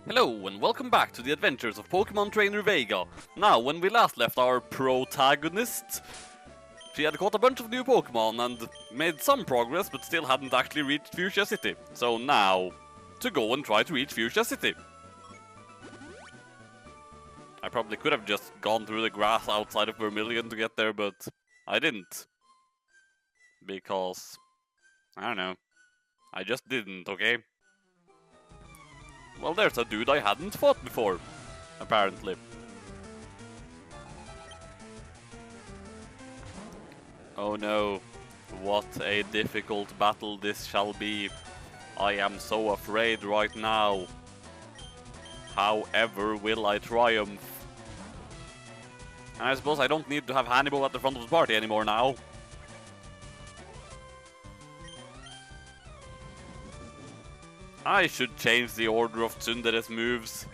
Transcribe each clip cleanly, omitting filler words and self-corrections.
Hello and welcome back to the adventures of Pokemon Trainer Vega. Now, when we last left our protagonist, she had caught a bunch of new Pokemon and made some progress but still hadn't actually reached Fuchsia City. So now, to go and try to reach Fuchsia City. I probably could have just gone through the grass outside of Vermilion to get there, but I didn't. Because, I don't know, I just didn't, okay? Well, there's a dude I hadn't fought before, apparently. Oh no, what a difficult battle this shall be. I am so afraid right now. However, will I triumph? And I suppose I don't need to have Hannibal at the front of the party anymore now. I should change the order of Tsundere's moves.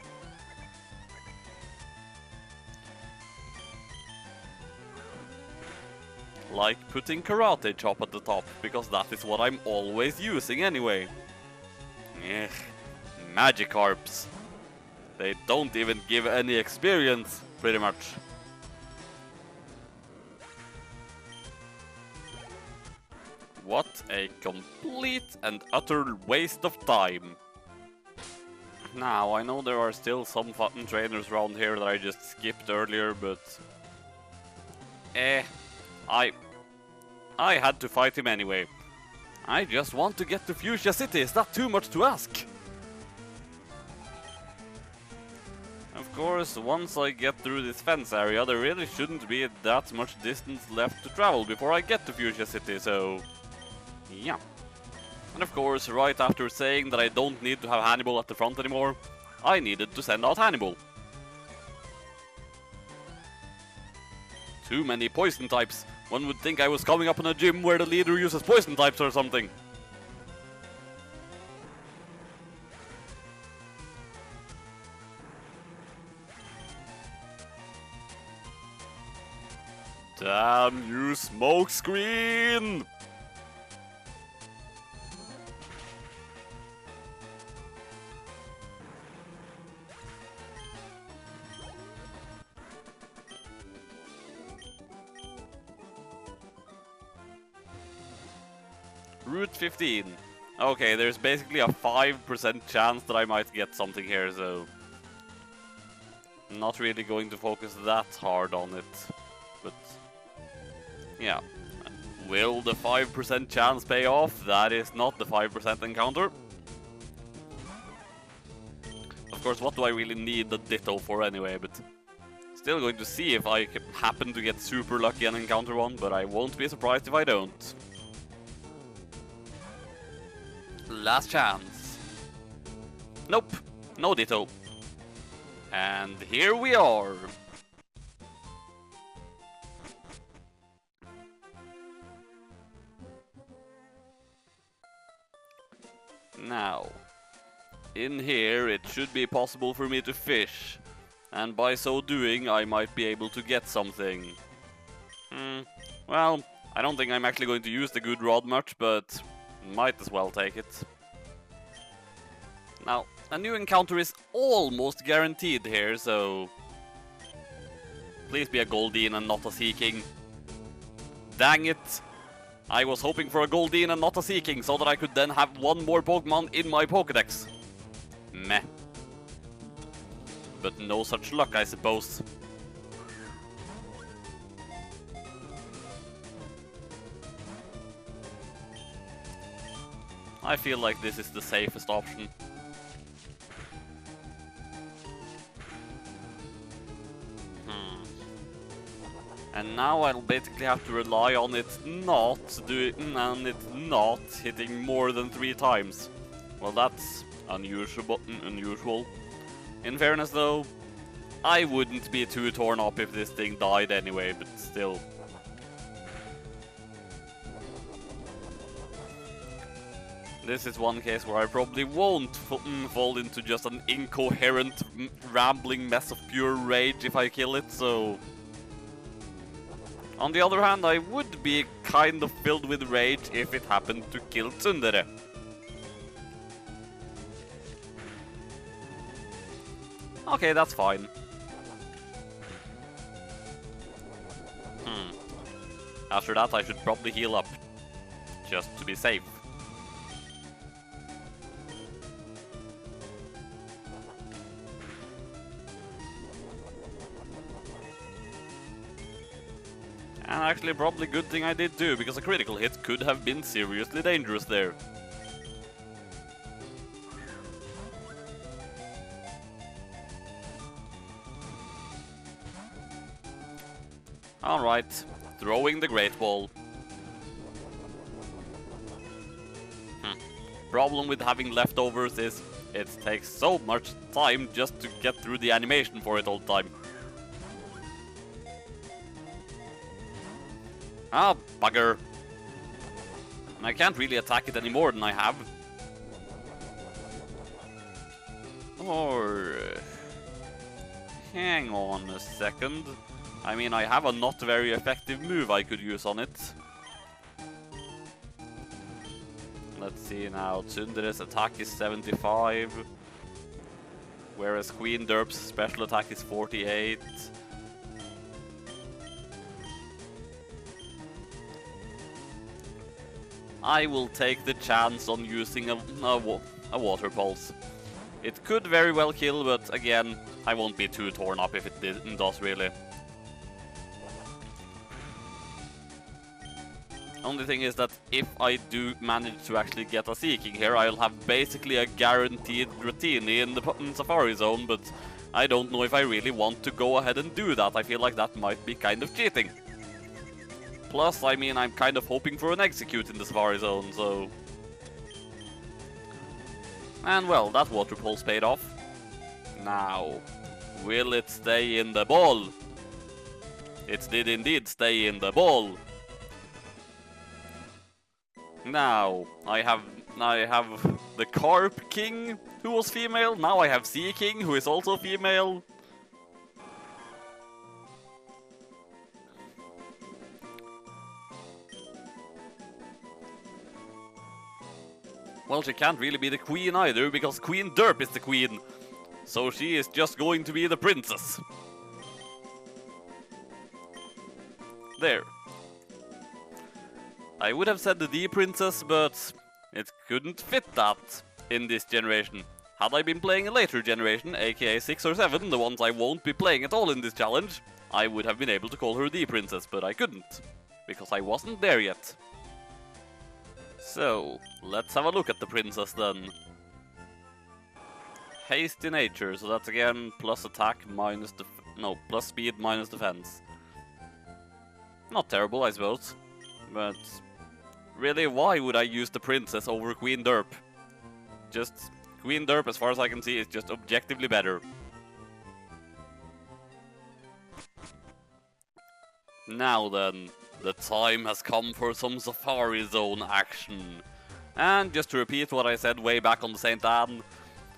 Like putting Karate Chop at the top, because that is what I'm always using anyway. Ugh, Magikarps. They don't even give any experience, pretty much. What a complete and utter waste of time. Now, I know there are still some fun trainers around here that I just skipped earlier, but... I had to fight him anyway. I just want to get to Fuchsia City, is that too much to ask? Of course, once I get through this fence area, there really shouldn't be that much distance left to travel before I get to Fuchsia City, so... yeah. And of course, right after saying that I don't need to have Hannibal at the front anymore, I needed to send out Hannibal. Too many poison types. One would think I was coming up in a gym where the leader uses poison types or something. Damn you, smokescreen! Route 15. Okay, there's basically a 5% chance that I might get something here, so... I'm not really going to focus that hard on it. But... yeah. Will the 5% chance pay off? That is not the 5% encounter. Of course, what do I really need the Ditto for anyway, but... still going to see if I happen to get super lucky and encounter one, but I won't be surprised if I don't. Last chance. Nope, no Ditto. And here we are. Now, in here it should be possible for me to fish, and by so doing I might be able to get something. Well, I don't think I'm actually going to use the good rod much, but might as well take it. Now, a new encounter is almost guaranteed here, so... please be a Goldeen and not a Seeking. Dang it! I was hoping for a Goldeen and not a Seeking, so that I could then have one more Pokemon in my Pokédex. Meh. But no such luck, I suppose. I feel like this is the safest option. And now I'll basically have to rely on it not hitting more than 3 times. Well, that's unusual. In fairness though, I wouldn't be too torn up if this thing died anyway, but still. This is one case where I probably won't fall into just an incoherent, rambling mess of pure rage if I kill it, so... On the other hand, I would be kind of filled with rage if it happened to kill Tsundere. Okay, that's fine. After that, I should probably heal up, just to be safe. And actually, probably good thing I did too, because a critical hit could have been seriously dangerous there. Alright, throwing the Great Ball. Problem with having leftovers is it takes so much time just to get through the animation for it all the time. Ah, bugger. And I can't really attack it any more than I have. Or... hang on a second. I mean, I have a not very effective move I could use on it. Let's see now, Tsundere's attack is 75, whereas Queen Derp's special attack is 48. I will take the chance on using a Water Pulse. It could very well kill, but again, I won't be too torn up if it does really. Only thing is that if I do manage to actually get a Seeking here, I'll have basically a guaranteed Dratini in the Safari Zone, but I don't know if I really want to go ahead and do that. I feel like that might be kind of cheating. Plus, I mean, I'm kind of hoping for an Execute in the Safari Zone, so... And well, that Water Pulse paid off. Now, will it stay in the ball? It did indeed stay in the ball. Now, I have the Carp King, who was female. Now I have Sea King, who is also female. Well, she can't really be the queen either, because Queen Derp is the queen. So she is just going to be the princess. There. I would have said the D princess, but it couldn't fit that in this generation. Had I been playing a later generation, aka 6 or 7, the ones I won't be playing at all in this challenge, I would have been able to call her D princess, but I couldn't, because I wasn't there yet. So, let's have a look at the princess then. Hasty nature, so that's again plus attack minus plus speed minus defense. Not terrible, I suppose, but really, why would I use the princess over Queen Derp? Just Queen Derp, as far as I can see, is just objectively better. Now then, the time has come for some Safari Zone action. And just to repeat what I said way back on the St. Anne,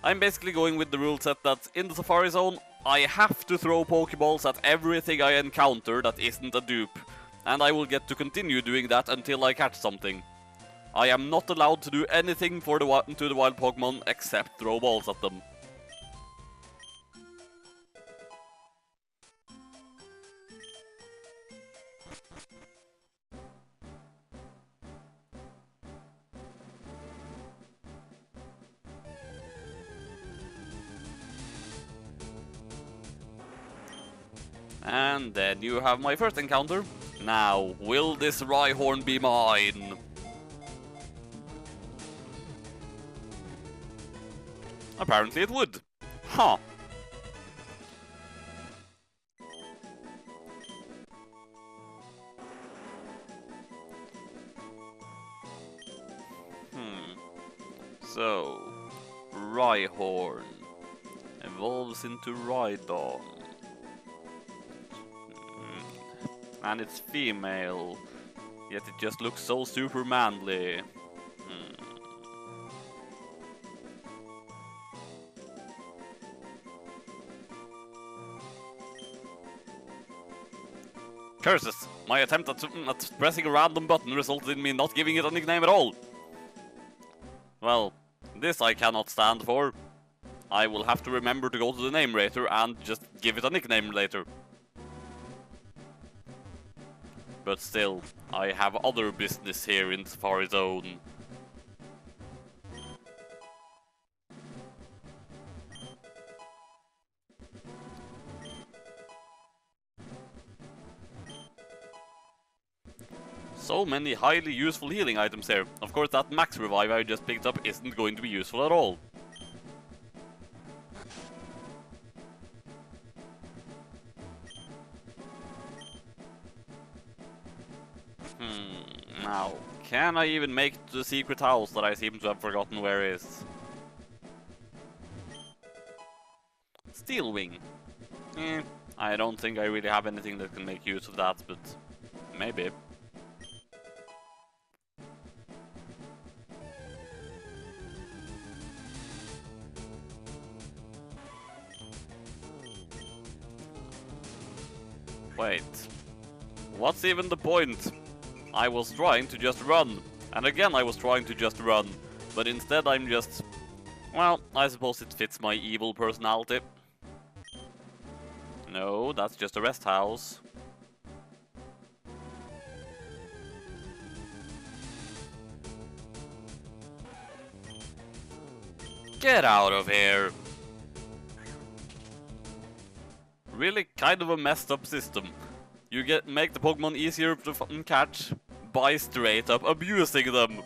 I'm basically going with the rule set that in the Safari Zone, I have to throw Pokeballs at everything I encounter that isn't a dupe. And I will get to continue doing that until I catch something. I am not allowed to do anything to the wild Pokemon except throw balls at them. And then you have my first encounter. Now, will this Rhyhorn be mine? Apparently it would. Huh. So, Rhyhorn evolves into Rhydon. And it's female, yet it just looks so super manly. Curses! My attempt at pressing a random button resulted in me not giving it a nickname at all. Well, this I cannot stand for. I will have to remember to go to the name rater and just give it a nickname later. But still, I have other business here in Safari Zone. So many highly useful healing items here. Of course, that max revive I just picked up isn't going to be useful at all. Now, can I even make the secret house that I seem to have forgotten where is? Steel Wing. I don't think I really have anything that can make use of that, but maybe. Wait. What's even the point? I was trying to just run. And again I was trying to just run. But instead I'm just... Well, I suppose it fits my evil personality. No, that's just a rest house. Get out of here! Really kind of a messed up system. You make the Pokemon easier to catch by straight up abusing them.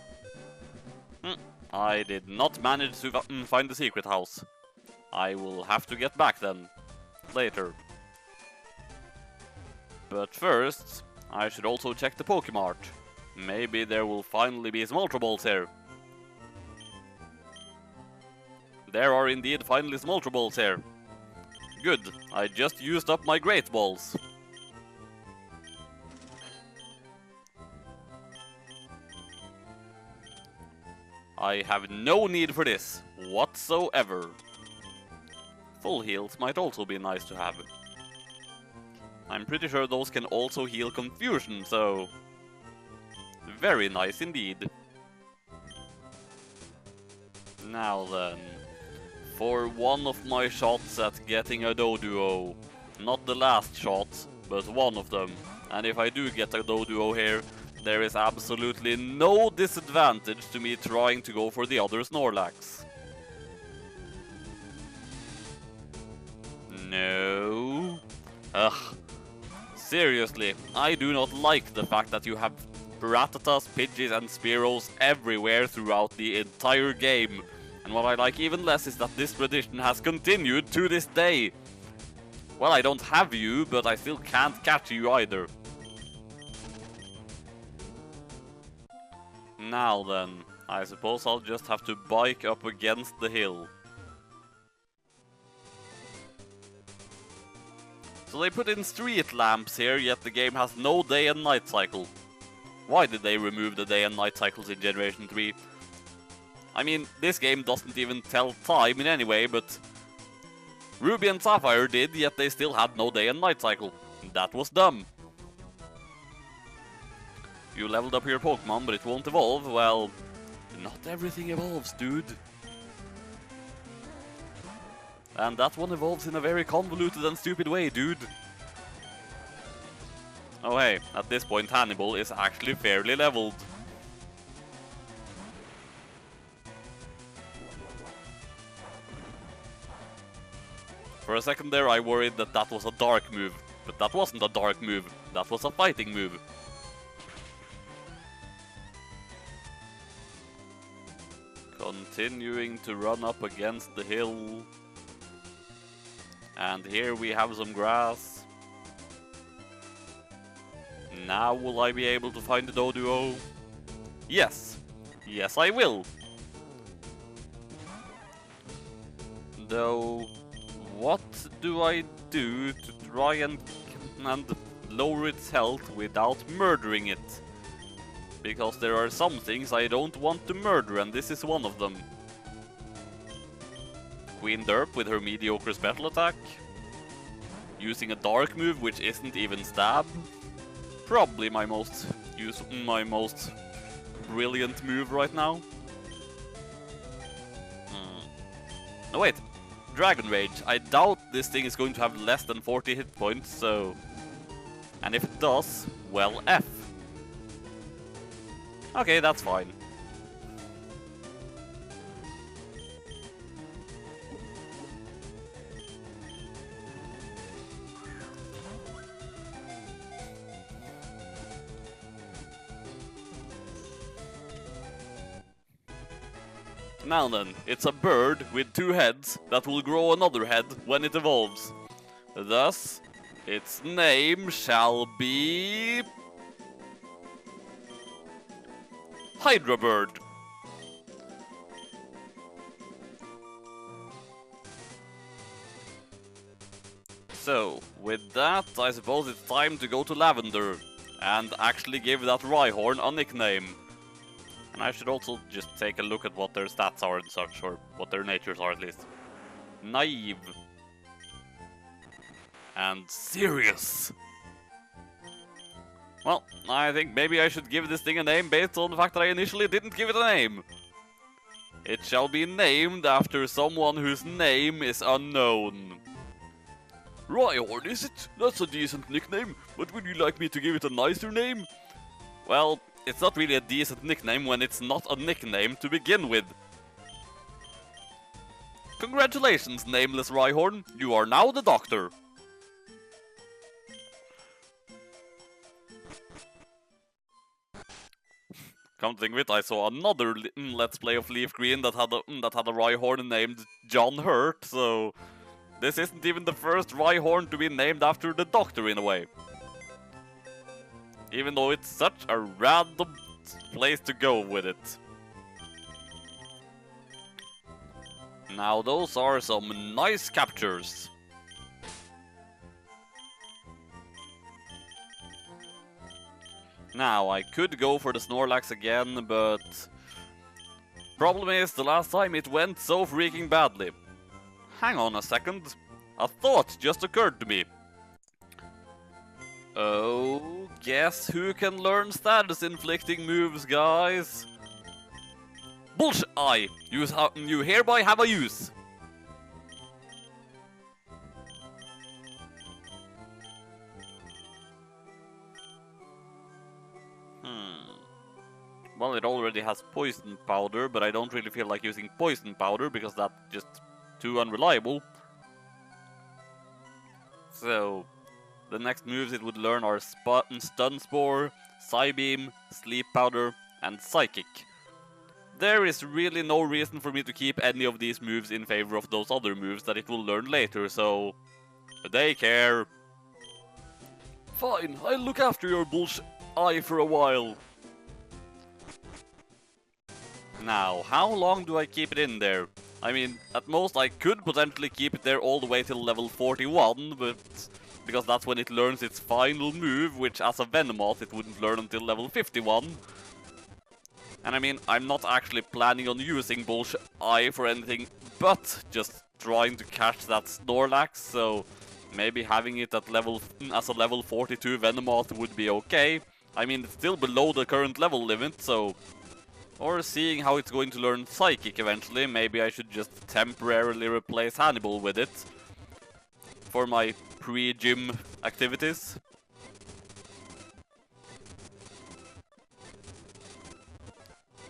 I did not manage to find the secret house. I will have to get back then. Later. But first, I should also check the Pokemart. Maybe there will finally be some Ultra Balls here. There are indeed finally some Ultra Balls here. Good, I just used up my Great Balls. I have no need for this, whatsoever. Full heals might also be nice to have. I'm pretty sure those can also heal confusion, so... Very nice indeed. Now then, for one of my shots at getting a Doduo. Not the last shot, but one of them. And if I do get a Doduo here, there is absolutely no disadvantage to me trying to go for the other Snorlax. No. Ugh. Seriously, I do not like the fact that you have Rattatas, Pidgeys and Spearows everywhere throughout the entire game. And what I like even less is that this tradition has continued to this day. Well, I don't have you, but I still can't catch you either. Now then, I suppose I'll just have to bike up against the hill. So they put in street lamps here, yet the game has no day and night cycle. Why did they remove the day and night cycles in Generation 3? I mean, this game doesn't even tell time in any way, but Ruby and Sapphire did, yet they still had no day and night cycle. That was dumb. You leveled up your Pokemon, but it won't evolve. Well, not everything evolves, dude. And that one evolves in a very convoluted and stupid way, dude. Oh hey, at this point Hannibal is actually fairly leveled. For a second there I worried that that was a dark move, but that wasn't a dark move, that was a fighting move. Continuing to run up against the hill. And here we have some grass. Now will I be able to find the Doduo? Yes! Yes I will! Though, what do I do to try and lower its health without murdering it? Because there are some things I don't want to murder, and this is one of them. Queen Derp with her mediocre special attack. Using a dark move which isn't even stab. Probably my most brilliant move right now. No wait, Dragon Rage. I doubt this thing is going to have less than 40 hit points, so... And if it does, well, F. Okay, that's fine. Now then, it's a bird with 2 heads that will grow another head when it evolves. Thus, its name shall be... Hydra Bird. So, with that, I suppose it's time to go to Lavender and actually give that Rhyhorn a nickname. And I should also just take a look at what their stats are and such, or what their natures are at least. Naive. And serious. Well, I think maybe I should give this thing a name based on the fact that I initially didn't give it a name. It shall be named after someone whose name is unknown. Rhyhorn, is it? That's a decent nickname, but would you like me to give it a nicer name? Well, it's not really a decent nickname when it's not a nickname to begin with. Congratulations, nameless Rhyhorn. You are now the Doctor. Come to think of it, I saw another Let's Play of Leaf Green that had a Rhyhorn named John Hurt, so... This isn't even the first Rhyhorn to be named after the Doctor in a way. Even though it's such a random place to go with it. Now those are some nice captures. Now I could go for the Snorlax again, but... Problem is, the last time it went so freaking badly. Hang on a second. A thought just occurred to me. Oh, guess who can learn status-inflicting moves, guys? Bullshit! You hereby have a use. Well, it already has poison powder, but I don't really feel like using poison powder because that's just too unreliable. So, the next moves it would learn are Stun Spore, Psybeam, Sleep Powder, and Psychic. There is really no reason for me to keep any of these moves in favor of those other moves that it will learn later, so... Daycare! Fine, I'll look after your bullshit eye for a while. Now, how long do I keep it in there? I mean, at most I could potentially keep it there all the way till level 41, but... Because that's when it learns its final move, which as a Venomoth it wouldn't learn until level 51. And I mean, I'm not actually planning on using Bullshit Eye for anything but just trying to catch that Snorlax, so maybe having it at as a level 42 Venomoth would be okay. I mean, it's still below the current level limit, so... Or seeing how it's going to learn Psychic eventually, maybe I should just temporarily replace Hannibal with it. For my pre-gym activities.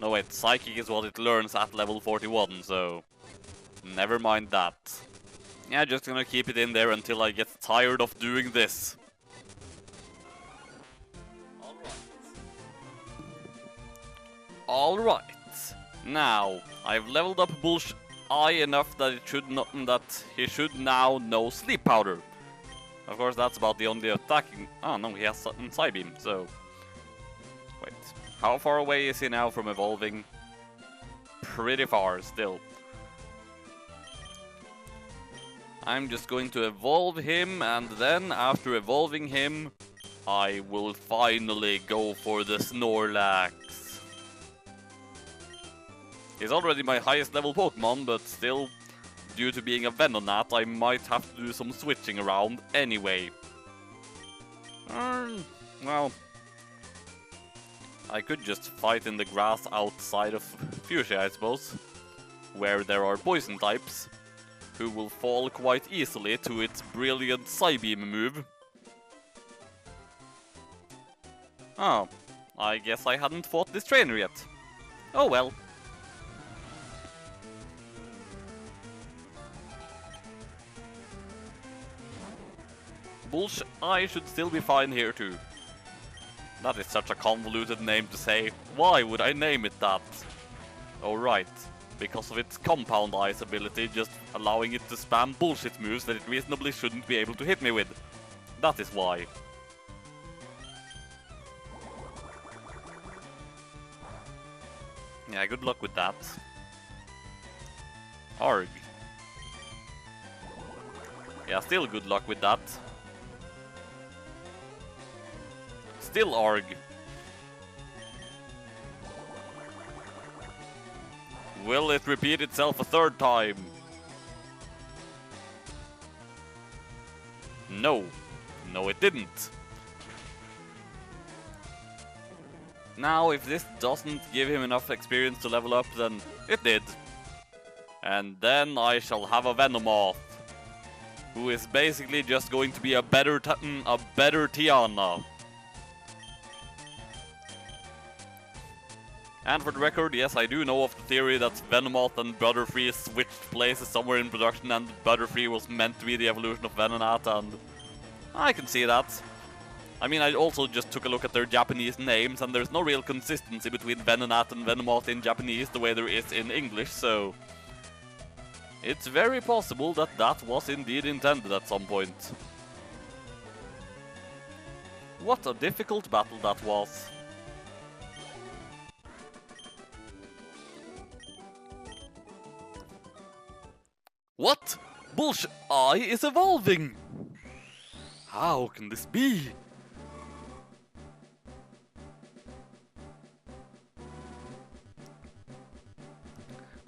No wait, Psychic is what it learns at level 41, so... Never mind that. Yeah, just gonna keep it in there until I get tired of doing this. Alright. Now, I've leveled up Bullshit Eye enough that he should now know Sleep Powder. Of course, that's about the only attacking... Oh no, he has Psybeam, so... Wait, how far away is he now from evolving? Pretty far, still. I'm just going to evolve him, and then, after evolving him, I will finally go for the Snorlax. He's already my highest level Pokemon, but still, due to being a Venonat, I might have to do some switching around anyway. Well, I could just fight in the grass outside of Fuchsia, I suppose, where there are poison types. who will fall quite easily to its brilliant Psybeam move. Oh, I guess I hadn't fought this trainer yet. Oh well. I should still be fine here too. That is such a convoluted name to say. Why would I name it that? Oh right, because of its compound ice ability, just allowing it to spam bullshit moves that it reasonably shouldn't be able to hit me with. That is why. Yeah, good luck with that. Arg. Yeah, still good luck with that. Still Arg. Will it repeat itself a third time? No. No, it didn't. Now, if this doesn't give him enough experience to level up, then it did. And then I shall have a Venomoth, who is basically just going to be a better Tiana. And for the record, yes, I do know of the theory that Venomoth and Butterfree switched places somewhere in production, and Butterfree was meant to be the evolution of Venonat, and I can see that. I mean, I also just took a look at their Japanese names, and there's no real consistency between Venonat and Venomoth in Japanese the way there is in English, so it's very possible that that was indeed intended at some point. What a difficult battle that was. What? Bullsh I is evolving! How can this be?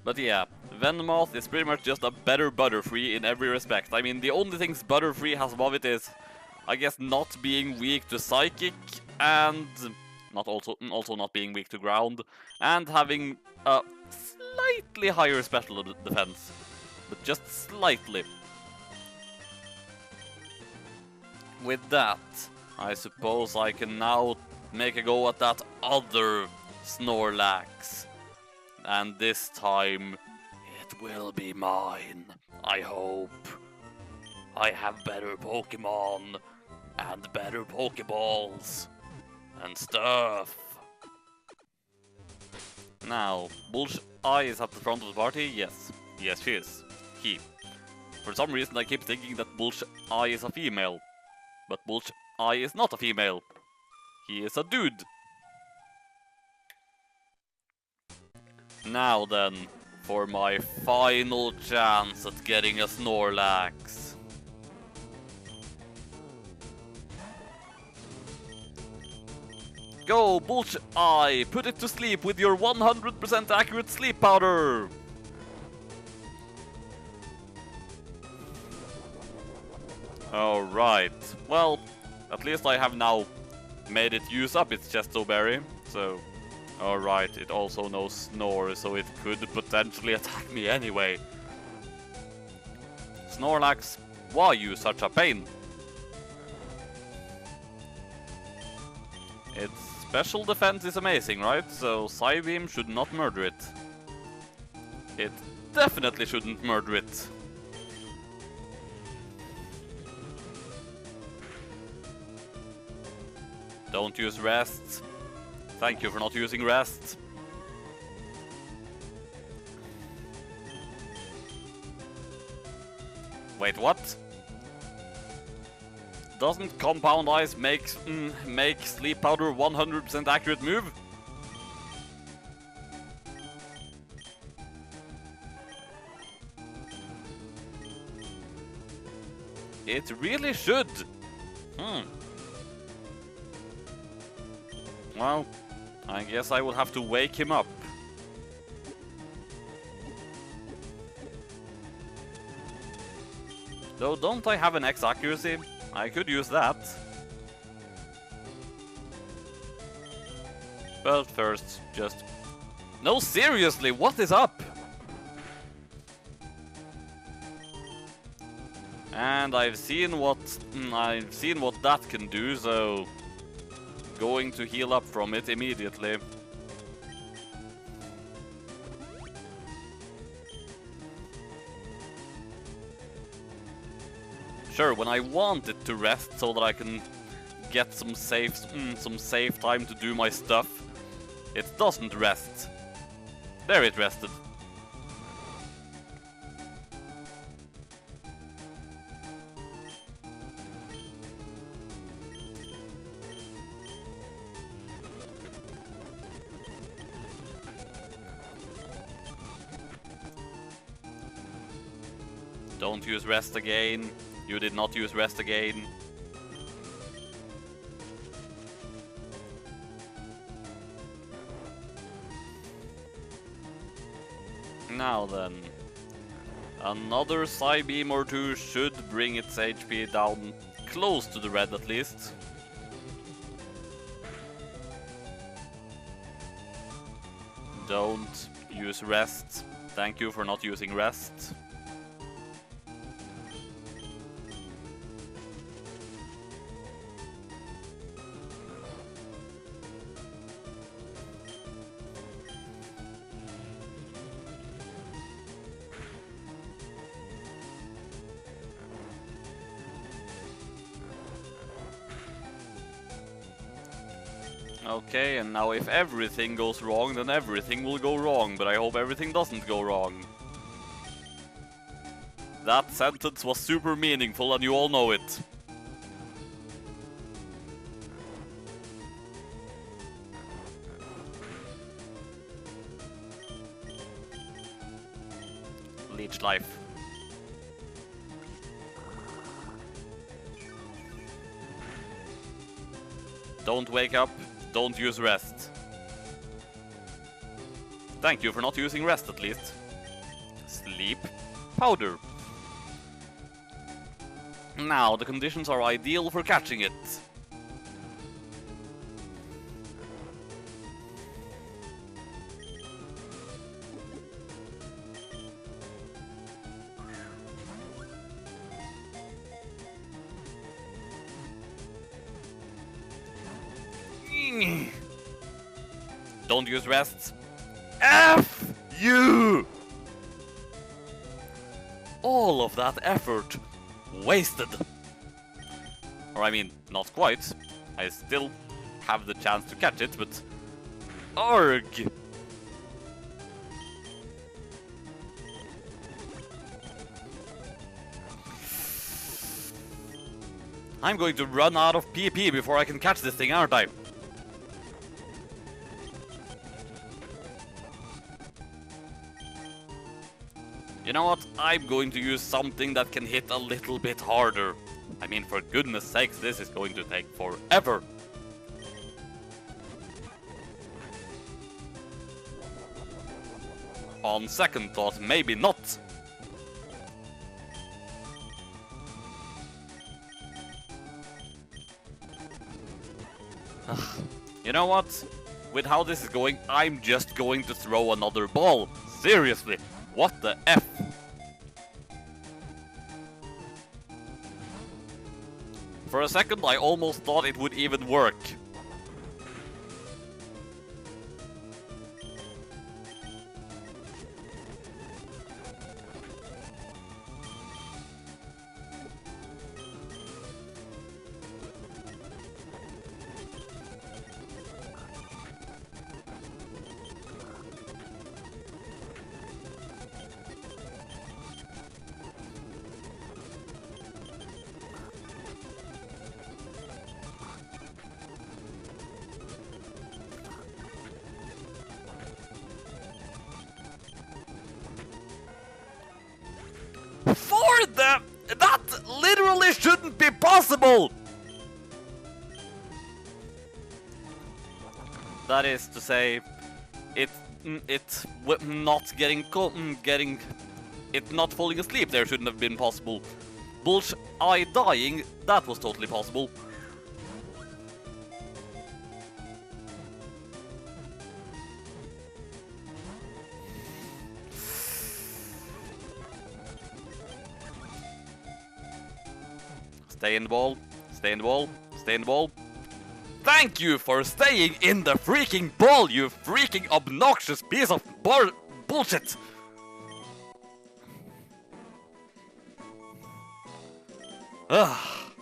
But yeah, Venomoth is pretty much just a better Butterfree in every respect. I mean, the only things Butterfree has above it is, I guess, not being weak to Psychic, and also not being weak to Ground, and having a slightly higher special defense. But just slightly. With that, I suppose I can now make a go at that other Snorlax. And this time, it will be mine, I hope. I have better Pokemon, and better Pokeballs, and stuff. Now, Bullsh I is at the front of the party, yes. Yes, she is. He. For some reason I keep thinking that Bullsh I is a female. But Bullsh I is not a female. He is a dude. Now then, for my final chance at getting a Snorlax. Go, Bullsh I! Put it to sleep with your 100% accurate sleep powder! Alright, well, at least I have now made it use up its Chesto Berry, so... Alright, it also knows Snore, so it could potentially attack me anyway. Snorlax, why are you such a pain? Its special defense is amazing, right? So Psybeam should not murder it. It definitely shouldn't murder it. Don't use rest. Thank you for not using rest. Wait, what? Doesn't Compound Ice make Sleep Powder 100% accurate move? It really should. Well, I guess I will have to wake him up. Though, don't I have an X accuracy? I could use that. But first, just... No, seriously, what is up? And I've seen what that can do, so going to heal up from it immediately. Sure, when I want it to rest so that I can get some safe time to do my stuff, it doesn't rest. There it rested. Don't use rest again. You did not use rest again. Now then. Another Psybeam or two should bring its HP down close to the red at least. Don't use rest. Thank you for not using rest. Okay, and now if everything goes wrong, then everything will go wrong, but I hope everything doesn't go wrong. That sentence was super meaningful and you all know it. Leech life. Don't wake up. Don't use rest. Thank you for not using rest at least. Sleep powder. Now the conditions are ideal for catching it. Don't use rest. F you! All of that effort wasted. Or I mean, not quite. I still have the chance to catch it, but arg! I'm going to run out of PP before I can catch this thing, aren't I? You know what? I'm going to use something that can hit a little bit harder. I mean, for goodness sakes, this is going to take forever. On second thought, maybe not. You know what? With how this is going, I'm just going to throw another ball. Seriously. What the F? For a second, I almost thought it would even work. That literally shouldn't be possible! That is to say, it not it not falling asleep there shouldn't have been possible. I dying, that was totally possible. Stay in the ball. Stay in the ball. Stay in the ball. Thank you for staying in the freaking ball, you freaking obnoxious piece of bullshit! Ugh.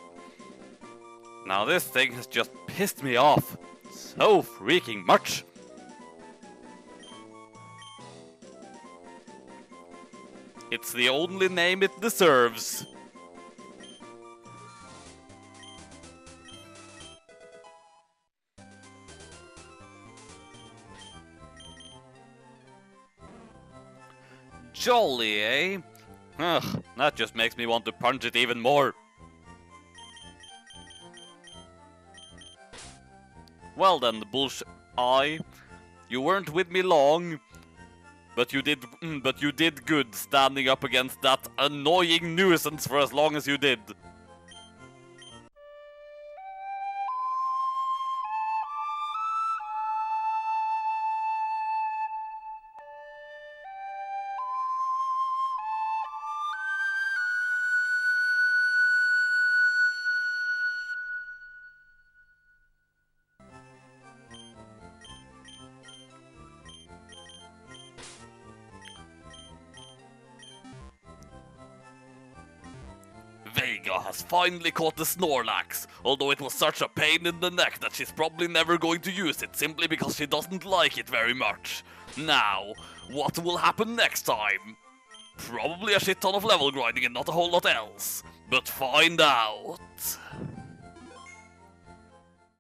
Now this thing has just pissed me off so freaking much. It's the only name it deserves. Jolly, eh? Ugh, that just makes me want to punch it even more. Well then, bullshit eye, you weren't with me long, but you did good standing up against that annoying nuisance for as long as you did. Vega has finally caught the Snorlax, although it was such a pain in the neck that she's probably never going to use it simply because she doesn't like it very much. Now, what will happen next time? Probably a shit ton of level grinding and not a whole lot else. But find out.